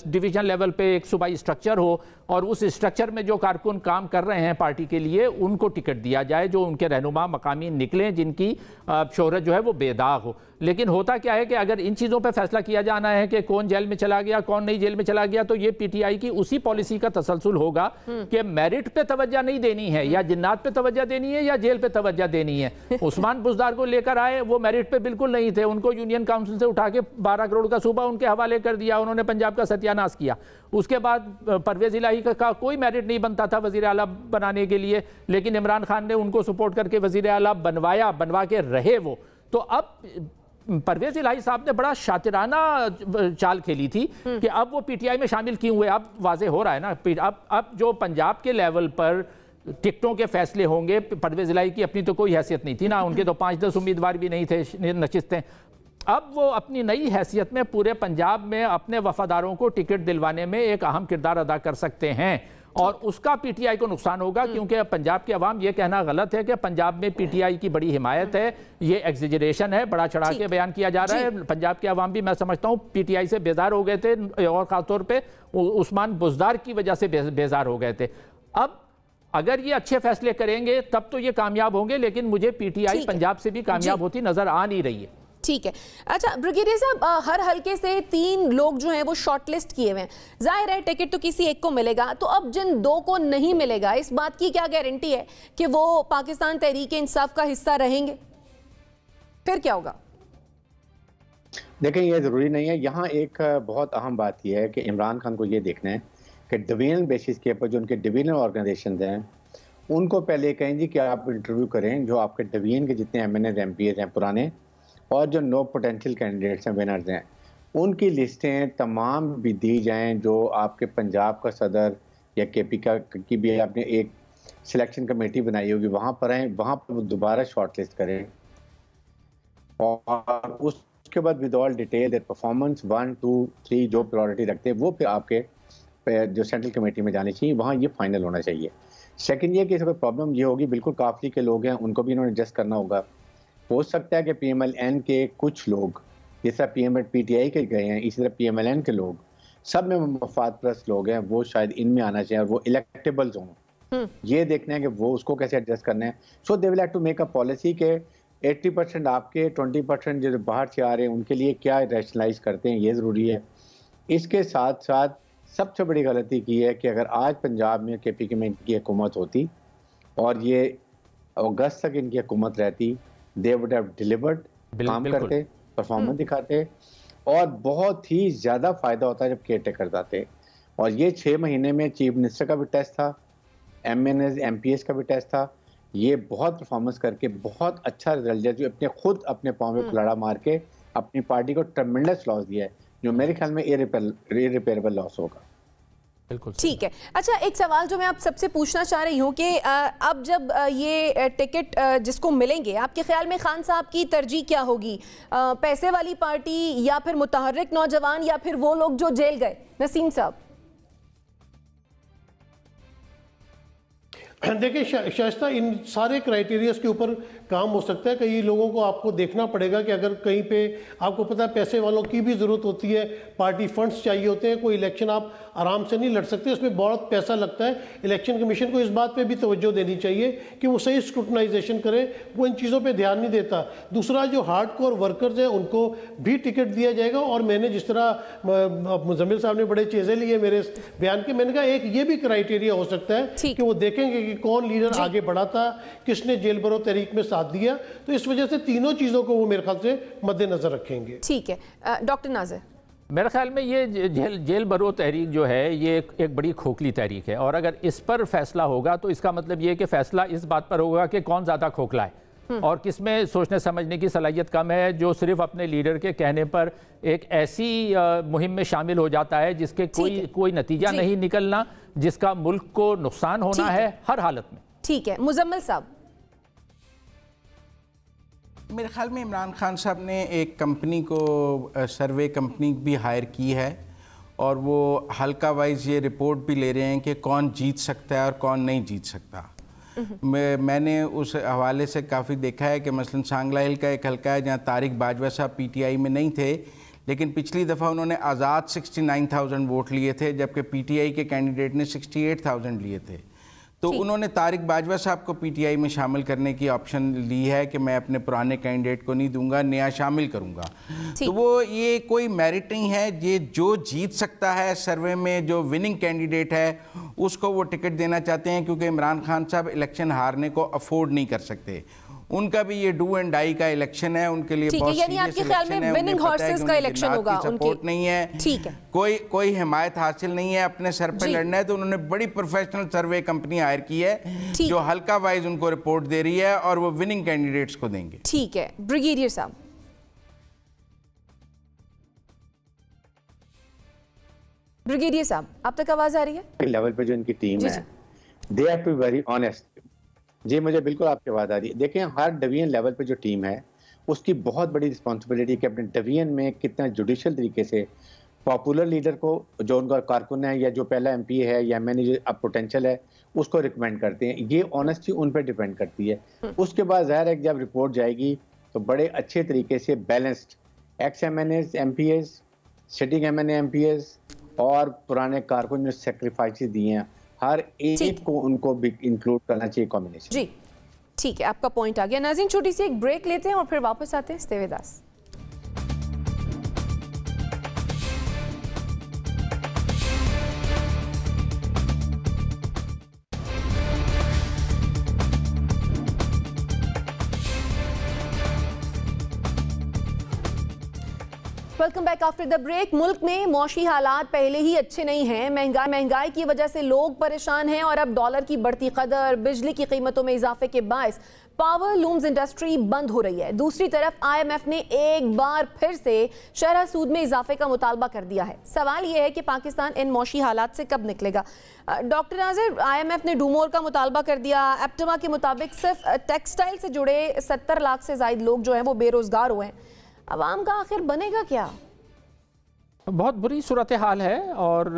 डिवीजन लेवल पे एक सूबाई स्ट्रक्चर हो और उस स्ट्रक्चर में जो कारकुन काम कर रहे हैं पार्टी के लिए उनको टिकट दिया जाए, जो उनके रहनुमा मकामी निकलें, जिनकी शोहरत जो है वो बेदाग हो। लेकिन होता क्या है कि अगर इन चीज़ों पर फैसला किया जाना है कि कौन जेल में चला गया, कौन नहीं जेल में चला गया, तो ये पीटीआई की उसी पॉलिसी का तसलसल होगा कि मेरिट पे तवज्जो नहीं देनी है, या जिन्नात पे तवज्जो देनी है, या जेल पे तवज्जो देनी है। उस्मान बुज़दार को लेकर आए, वो मेरिट पे बिल्कुल नहीं थे, उनको यूनियन काउंसिल से उठा के 12 करोड़ का सूबा उनके हवाले कर दिया, उन्होंने पंजाब का सत्यानाश किया। उसके बाद परवेज़ इलाही का कोई मेरिट नहीं बनता था वज़ीर आला बनाने के लिए, लेकिन इमरान खान ने उनको सपोर्ट करके वज़ीर आला बनवा के रहे वो। तो अब परवेज़ इलाही साहब ने बड़ा शातिराना चाल खेली थी कि अब वो पीटीआई में शामिल क्यों हुए। अब वाजे हो रहा है ना, अब जो पंजाब के लेवल पर टिकटों के फैसले होंगे, परवेज़ इलाही की अपनी तो कोई हैसियत नहीं थी ना, उनके तो 5-10 उम्मीदवार भी नहीं थे नशिस्तें। अब वो अपनी नई हैसियत में पूरे पंजाब में अपने वफादारों को टिकट दिलवाने में एक अहम किरदार अदा कर सकते हैं, और उसका पीटीआई को नुकसान होगा, क्योंकि पंजाब की आवाम ये कहना गलत है कि पंजाब में पीटीआई की बड़ी हिमायत है। ये एग्जिजरेशन है, बड़ा चढ़ा के बयान किया जा रहा है। पंजाब की आवाम भी मैं समझता हूँ पीटीआई से बेजार हो गए थे, और खासतौर पे उस्मान बुज़दार की वजह से बेजार हो गए थे। अब अगर ये अच्छे फैसले करेंगे तब तो ये कामयाब होंगे, लेकिन मुझे पीटीआई पंजाब से भी कामयाब होती नजर आ नहीं रही है। ठीक है। अच्छा ब्रिगेडियर साहब, हर हलके से 3 लोग जो हैं वो शॉर्टलिस्ट किए हुए हैं, जाहिर है टिकट तो किसी एक को मिलेगा, तो अब जिन 2 को नहीं मिलेगा, इस बात की क्या गारंटी है कि वो पाकिस्तान तहरीक इंसाफ का हिस्सा रहेंगे? फिर क्या होगा? देखें, ये ज़रूरी नहीं है। यहाँ एक बहुत अहम बात यह है कि इमरान खान को ये देखना है कि डिवीजनल बेसिस के ऊपर जो उनके डिवीजनल ऑर्गेनाइजेशन हैं उनको पहले कहें जी कि आप इंटरव्यू करें जो आपके डिवीजन के जितने MNAs MPs हैं पुराने और जो नो पोटेंशियल कैंडिडेट्स हैं विनर्स हैं उनकी लिस्टें तमाम भी दी जाएं जो आपके पंजाब का सदर या KP की भी आपने एक सिलेक्शन कमेटी बनाई होगी वहाँ पर आए, वहाँ पर दोबारा शॉर्ट लिस्ट करें और उसके बाद with all detail their performance 1 2 3 जो प्रायोरिटी रखते हैं वो फिर आपके जो सेंट्रल कमेटी में जानी चाहिए वहाँ ये फाइनल होना चाहिए। सेकंड ये कि इसका प्रॉब्लम ये होगी बिल्कुल काफली के लोग हैं उनको भी इन्होंने एडजस्ट करना होगा। हो सकता है कि PMLN के कुछ लोग जिस तरह PTI के गए हैं इसी तरह PMLN के लोग सब में मफाद परस्त लोग हैं वो शायद इनमें आना चाहिए और वो इलेक्टेबल्स हों। ये देखना है कि वो उसको कैसे एडजस्ट करना है। So they will have to make a policy के 80% आपके 20% जो बाहर से आ रहे हैं उनके लिए क्या रैशनलाइज करते हैं ये ज़रूरी है। इसके साथ साथ सबसे बड़ी गलती की है कि अगर आज पंजाब में KP में इनकी हुकूमत होती और ये अगस्त तक इनकी हुकूमत रहती दे वुड हैव डिलीवर्ड, काम करते, परफॉर्मेंस दिखाते और बहुत ही ज़्यादा फ़ायदा होता है जब केयर टेकर आते। और ये 6 महीने में चीफ मिनिस्टर का भी टेस्ट था, MNAs MPs का भी टेस्ट था, ये बहुत परफॉर्मेंस करके बहुत अच्छा रिजल्ट है जो अपने खुद अपने पाँव में कुल्हाड़ा मार के अपनी पार्टी को ट्रेमेंडस लॉस दिया है जो मेरे ख्याल में इररिपेयरेबल लॉस होगा। बिल्कुल ठीक है। अच्छा, एक सवाल जो मैं आप सबसे पूछना चाह रही हूँ कि अब जब ये टिकट जिसको मिलेंगे आपके ख्याल में खान साहब की तरजीह क्या होगी, पैसे वाली पार्टी या फिर मुतहर्रिक नौजवान या फिर वो लोग जो जेल गए? नसीम साहब। देखिए शाइस्ता इन सारे क्राइटेरियाज के ऊपर काम हो सकता है। कई लोगों को आपको देखना पड़ेगा कि अगर कहीं पे आपको पता है पैसे वालों की भी ज़रूरत होती है, पार्टी फंड्स चाहिए होते हैं, कोई इलेक्शन आप आराम से नहीं लड़ सकते, उसमें बहुत पैसा लगता है। इलेक्शन कमीशन को इस बात पे भी तवज्जो देनी चाहिए कि वो सही स्क्रूटनाइजेशन करे, वो इन चीज़ों पे ध्यान नहीं देता। दूसरा जो हार्ड कोर वर्कर्स हैं उनको भी टिकट दिया जाएगा। और मैंने जिस तरह मुजम्मिल साहब ने बड़े चीज़ें लिए मेरे बयान के, मैंने कहा एक ये भी क्राइटेरिया हो सकता है कि वो देखेंगे कि कौन लीडर आगे बढ़ा था, किसने जेल भरो तहरीक में साथ दिया। तो इस वजह से तीनों चीज़ों को वो मेरे ख्याल से मद्देनजर रखेंगे। ठीक है। डॉक्टर नाज़िर, मेरे ख्याल में ये जेल भरो तहरीक जो है ये एक बड़ी खोखली तहरीक है और अगर इस पर फैसला होगा तो इसका मतलब ये कि फैसला इस बात पर होगा कि कौन ज़्यादा खोखला है और किसमें सोचने समझने की सलाहियत कम है, जो सिर्फ अपने लीडर के कहने पर एक ऐसी मुहिम में शामिल हो जाता है जिसके कोई नतीजा नहीं निकलना, जिसका मुल्क को नुकसान होना है हर हालत में। ठीक है। मुजम्मिल साहब। मेरे ख्याल में इमरान खान साहब ने एक कंपनी को सर्वे कंपनी भी हायर की है और वो हल्का वाइज ये रिपोर्ट भी ले रहे हैं कि कौन जीत सकता है और कौन नहीं जीत सकता। मैंने उस हवाले से काफ़ी देखा है कि मसलन सांगला हिल का एक हल्का है जहाँ तारिक बाजवा साहब PTI में नहीं थे, लेकिन पिछली दफ़ा उन्होंने आज़ाद 69,000 वोट लिए थे जबकि PTI के कैंडिडेट ने 68,000 लिए थे। तो उन्होंने तारिक बाजवा साहब को PTI में शामिल करने की ऑप्शन ली है कि मैं अपने पुराने कैंडिडेट को नहीं दूंगा, नया शामिल करूंगा। तो वो ये कोई मेरिट नहीं है, ये जो जीत सकता है सर्वे में, जो विनिंग कैंडिडेट है उसको वो टिकट देना चाहते हैं क्योंकि इमरान खान साहब इलेक्शन हारने को अफोर्ड नहीं कर सकते। उनका भी ये डू एंड डाई का इलेक्शन है, उनके लिए बहुत सीरियस इलेक्शन है, विनिंग हॉर्सेस का इलेक्शन होगा, सपोर्ट नहीं है, ठीक है, कोई हिमायत हासिल नहीं है, अपने सर पे लड़ना है। तो उन्होंने बड़ी प्रोफेशनल सर्वे कंपनी हायर की है जो हल्का वाइज उनको रिपोर्ट दे रही है और वो विनिंग कैंडिडेट्स को देंगे। ठीक है। ब्रिगेडियर साहब। ब्रिगेडियर साहब, आप तक आवाज आ रही है? लेवल पे जो इनकी टीम है, they have to be very honest. जी मुझे बिल्कुल आपकी बात आ रही है। देखें हर डिवीजन लेवल पे जो टीम है उसकी बहुत बड़ी रिस्पॉन्सिबिलिटी कि अपने डिवीजन में कितना जुडिशियल तरीके से पॉपुलर लीडर को, जो उनका कारकुन है या जो पहला MP है या MNA जो अब पोटेंशियल है, उसको रिकमेंड करते हैं। ये ऑनेस्टी उन पर डिपेंड करती है। उसके बाद ज़ाहिर है जब रिपोर्ट जाएगी तो बड़े अच्छे तरीके से balanced ex-MNAs MPs, sitting MNA MPs और पुराने कारकुन जो सेक्रीफाइसेस दिए हैं हर एक को उनको भी इंक्लूड करना चाहिए कॉम्बिनेशन। जी ठीक है, आपका पॉइंट आ गया। नाज़रीन छोटी सी एक ब्रेक लेते हैं और फिर वापस आते हैं। Stay with us. Welcome back after the break. मुल्क में मौशी हालात पहले ही अच्छे नहीं हैं। महंगाई की वजह से लोग परेशान हैं और अब डॉलर की बढ़ती कदर, बिजली की कीमतों में इजाफे के बायस पावर लूम्स इंडस्ट्री बंद हो रही है। दूसरी तरफ IMF ने एक बार फिर से शरह सूद में इजाफे का मुतालबा कर दिया है। सवाल यह है कि पाकिस्तान इन मौशी हालात से कब निकलेगा। डॉक्टर नाजिर, IMF ने डूमोर का मुतालबा कर दिया। एप्टमा के मुताबिक सिर्फ टेक्सटाइल से जुड़े 70 लाख से ज्यादा लोग जो हैं वो बेरोजगार हुए हैं। अवाम का आखिर बनेगा क्या? बहुत बुरी सूरत हाल है और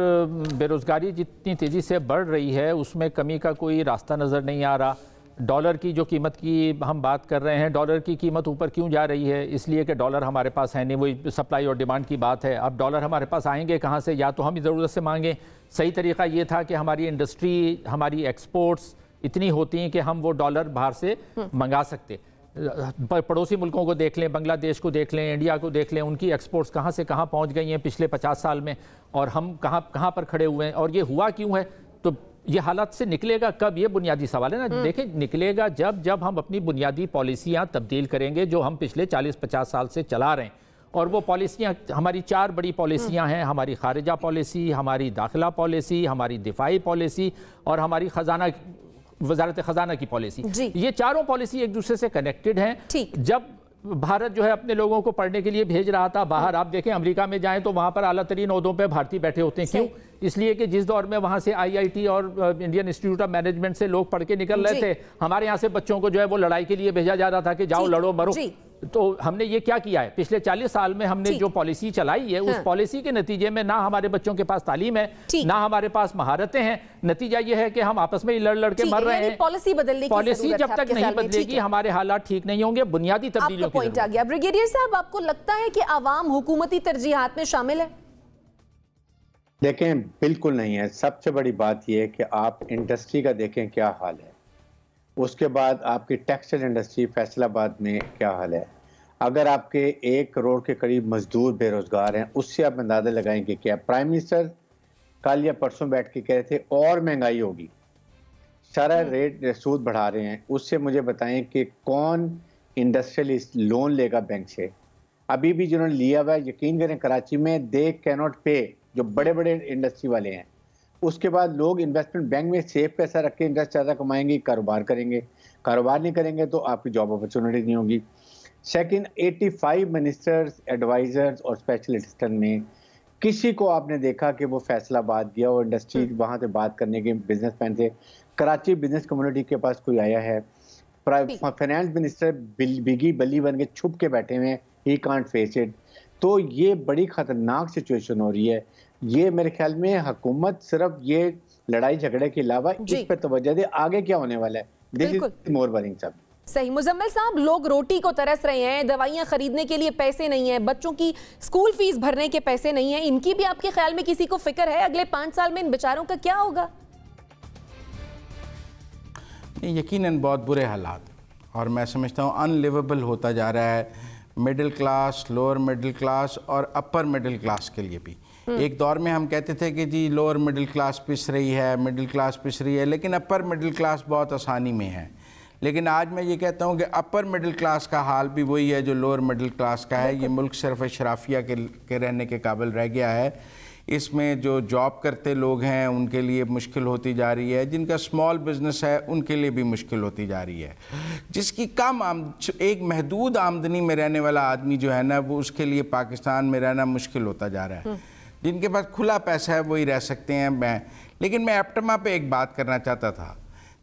बेरोज़गारी जितनी तेज़ी से बढ़ रही है उसमें कमी का कोई रास्ता नज़र नहीं आ रहा। डॉलर की जो कीमत की हम बात कर रहे हैं, डॉलर की कीमत ऊपर क्यों जा रही है? इसलिए कि डॉलर हमारे पास है नहीं। वही सप्लाई और डिमांड की बात है। अब डॉलर हमारे पास आएंगे कहाँ से? या तो हम ज़रूरत से मांगें। सही तरीका ये था कि हमारी इंडस्ट्री, हमारी एक्सपोर्ट्स इतनी होती हैं कि हम वो डॉलर बाहर से मंगा सकते। पड़ोसी मुल्कों को देख लें, बांग्लादेश को देख लें, इंडिया को देख लें, उनकी एक्सपोर्ट्स कहाँ से कहाँ पहुँच गई हैं पिछले 50 साल में, और हम कहाँ पर खड़े हुए हैं। और ये हुआ क्यों है? तो ये हालात से निकलेगा कब? ये बुनियादी सवाल है ना। देखें, निकलेगा जब हम अपनी बुनियादी पॉलिसियाँ तब्दील करेंगे जो हम पिछले 40-50 साल से चला रहे हैं। और वो पॉलिसियाँ, हमारी 4 बड़ी पॉलिसियाँ हैं। हमारी खारिजा पॉलिसी, हमारी दाखिला पॉलिसी, हमारी दिफाई पॉलिसी और हमारी वजारत खजाना की पॉलिसी। ये चारों पॉलिसी एक दूसरे से कनेक्टेड हैं। जब भारत जो है अपने लोगों को पढ़ने के लिए भेज रहा था बाहर, आप देखें अमेरिका में जाएं तो वहां पर आला तरीन ओहदों पे भारतीय बैठे होते हैं। क्यों? इसलिए कि जिस दौर में वहां से IIT और इंडियन इंस्टीट्यूट ऑफ मैनेजमेंट से लोग पढ़ के निकल रहे थे, हमारे यहाँ से बच्चों को जो है वो लड़ाई के लिए भेजा जा रहा था कि जाओ लड़ो मरो। तो हमने ये क्या किया है? पिछले 40 साल में हमने जो पॉलिसी चलाई है, उस पॉलिसी के नतीजे में ना हमारे बच्चों के पास तालीम है, ना हमारे पास महारतें हैं। नतीजा ये है कि हम आपस में लड़ के मर रहे हैं। पॉलिसी बदलने की पॉलिसी जब तक नहीं बदलेगी हमारे हालात ठीक नहीं होंगे। बुनियादी तब्दीलियों की पॉइंट आ गया। ब्रिगेडियर साहब, आपको लगता है कि आवाम हुकूमती तरजीहात में शामिल है? देखें, बिल्कुल नहीं है। सबसे बड़ी बात यह है कि आप इंडस्ट्री का देखें क्या हाल है, उसके बाद आपकी टेक्सटाइल इंडस्ट्री फैसलाबाद में क्या हाल है। अगर आपके 1 करोड़ के करीब मजदूर बेरोजगार हैं, उससे आप अंदाजा लगाएं कि क्या। प्राइम मिनिस्टर कल या परसों बैठ के कह रहे थे और महंगाई होगी, सारा रेट सूद बढ़ा रहे हैं। उससे मुझे बताएं कि कौन इंडस्ट्रियलिस्ट लोन लेगा बैंक से? अभी भी जिन्होंने लिया हुआ है, यकीन करें कराची में दे कैनॉट पे, जो बड़े बड़े इंडस्ट्री वाले हैं। उसके बाद लोग इन्वेस्टमेंट बैंक में सेफ पैसा रख के इंटरेस्ट ज़्यादा कमाएंगे, कारोबार करेंगे। कारोबार नहीं करेंगे तो आपकी जॉब अपॉर्चुनिटी नहीं होगी। सेकंड, 85 मिनिस्टर्स, एडवाइजर्स और स्पेशल असिस्टेंट में किसी को आपने देखा कि वो फैसलाबाद गया और इंडस्ट्री वहाँ से बात करने के बिजनेसमैन थे? कराची बिजनेस कम्युनिटी के पास कोई आया है? फाइनेंस मिनिस्टर बिगी बली बन के छुप के बैठे हुए हैं, ही कांट फेस इट। तो ये बड़ी खतरनाक सिचुएशन हो रही है। ये मेरे ख्याल में हुकूमत सिर्फ ये लड़ाई झगड़े के अलावा इस पर तवज्जो दे, आगे क्या होने वाला है। दिस इज मोर वरिंग साहब। सही। मुजम्मिल साहब, लोग रोटी को तरस रहे हैं, दवाइयां खरीदने के लिए पैसे नहीं है, बच्चों की स्कूल फीस भरने के पैसे नहीं है। इनकी भी आपके ख्याल में किसी को फिक्र है? अगले 5 साल में इन बेचारों का क्या होगा? यकीनन बहुत बुरे हालात, और मैं समझता हूँ अनलिवेबल होता जा रहा है middle class, lower middle class और अपर मिडिल क्लास के लिए भी। एक दौर में हम कहते थे कि जी लोअर मिडिल क्लास पिस रही है, मिडिल क्लास पिस रही है, लेकिन अपर मिडिल क्लास बहुत आसानी में है। लेकिन आज मैं ये कहता हूँ कि अपर मिडिल क्लास का हाल भी वही है जो लोअर मिडिल क्लास का है। ये मुल्क सिर्फ शराफिया के रहने के काबिल रह गया है। इसमें जो जॉब करते लोग हैं उनके लिए मुश्किल होती जा रही है, जिनका स्मॉल बिजनेस है उनके लिए भी मुश्किल होती जा रही है। जिसकी एक महदूद आमदनी में रहने वाला आदमी जो है ना, वो उसके लिए पाकिस्तान में रहना मुश्किल होता जा रहा है। जिनके पास खुला पैसा है वही रह सकते हैं। लेकिन मैं एप्टमा पे एक बात करना चाहता था।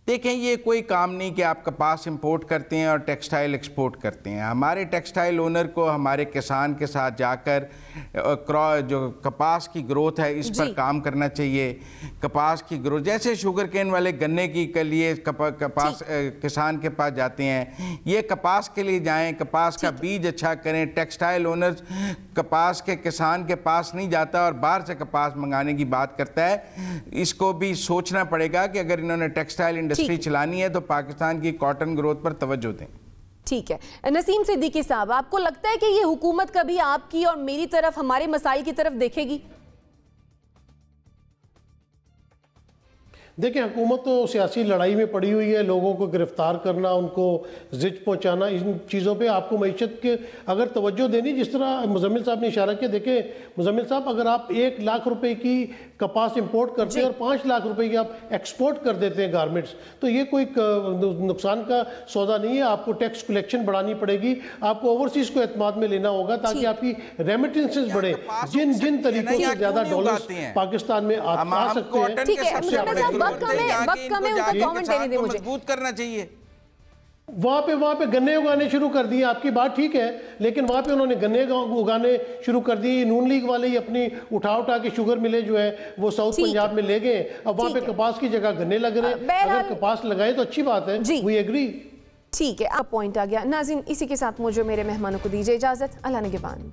देखें, ये कोई काम नहीं कि आप कपास इंपोर्ट करते हैं और टेक्सटाइल एक्सपोर्ट करते हैं। हमारे टेक्सटाइल ओनर को हमारे किसान के साथ जाकर जो कपास की ग्रोथ है इस पर काम करना चाहिए। कपास की ग्रोथ, जैसे शुगर केन वाले गन्ने की के लिए कपास किसान के पास जाते हैं, ये कपास के लिए जाएं, कपास का बीज अच्छा करें। टेक्सटाइल ओनर कपास के किसान के पास नहीं जाता और बाहर से कपास मंगाने की बात करता है। इसको भी सोचना पड़ेगा कि अगर इन्होंने टेक्सटाइल इंडस्ट्री चलानी है तो पाकिस्तान की कॉटन ग्रोथ पर तवज्जो दें। ठीक है। नसीम सिद्दीकी साहब, आपको लगता है कि ये हुकूमत कभी आपकी और मेरी तरफ, हमारे मसाइल की तरफ देखेगी? देखिए, हुकूमत तो सियासी लड़ाई में पड़ी हुई है, लोगों को गिरफ्तार करना, उनको जिद पहुंचाना, इन चीज़ों पे आपको मईशत के अगर तवज्जो देनी, जिस तरह मुजम्मिल साहब ने इशारा किया। देखें मुजम्मिल साहब, अगर आप 1 लाख रुपए की कपास इंपोर्ट करते हैं और 5 लाख रुपए की आप एक्सपोर्ट कर देते हैं गारमेंट्स, तो ये कोई नुकसान का सौदा नहीं है। आपको टैक्स कलेक्शन बढ़ानी पड़ेगी, आपको ओवरसीज को एतमाद में लेना होगा ताकि आपकी रेमिटेंसेस बढ़े। जिन जिन तरीकों से ज़्यादा डॉलर्स पाकिस्तान में आ सकते हैं, ठीक है, वक्त कम है, उनका कमेंट देने दें मुझे। मजबूत करना चाहिए। वहां पे गन्ने उगाने शुरू कर दिए, आपकी बात ठीक है, लेकिन वहां पे उन्होंने गन्ने उगाने शुरू कर दिए। नून लीग वाले ही अपनी उठा के शुगर मिले जो है वो साउथ पंजाब में ले गए। अब वहां पे कपास की जगह गन्ने लग रहे हैं। अगर कपास लगाए तो अच्छी बात है, वी एग्री। ठीक है, अब पॉइंट आ गया। नाज़रीन, इसी के साथ मुझे मेरे मेहमानों को दीजिए इजाजत। अल्लाह निगहबान।